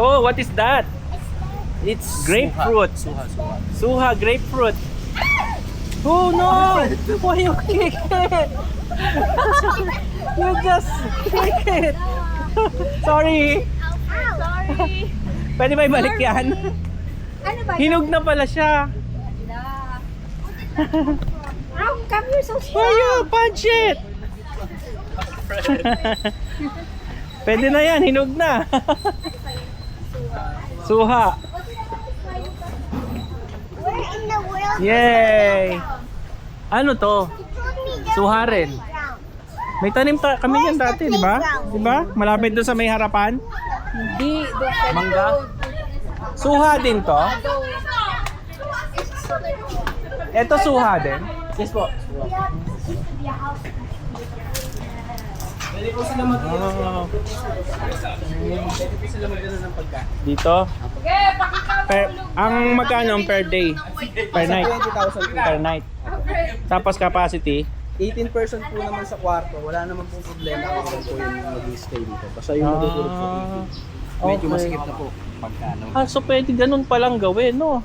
Oh, what is that? It's grapefruit. Suha grapefruit. Oh no! Why you kick it? You just kick it. Sorry. Sorry. Pwede ba ibalik yan? Ano ba? Hinog na pala siya. How come you're so Why you punch it? Pwede na yan, hinog na. Suha. Where in the world? Yay! Ano to? Suha rin. May tanim kami yan dati, di ba? Di ba? Malapit doon sa may harapan. Hindi. Mangga. Suha din to? Ito suha din? Yes po. Pwede po sila Oh. Pwede po sila mag-ano ng pagkain. Dito? Ang magkano per day? Per night? 20,000 po. Per night. Tapos capacity? 18 person po naman sa kwarto. Wala naman po problema kung po yung mag-stay dito. Basta yung matutulog po. Medyo okay. masikip na po pagka ano. So pwede ganun palang gawin, no?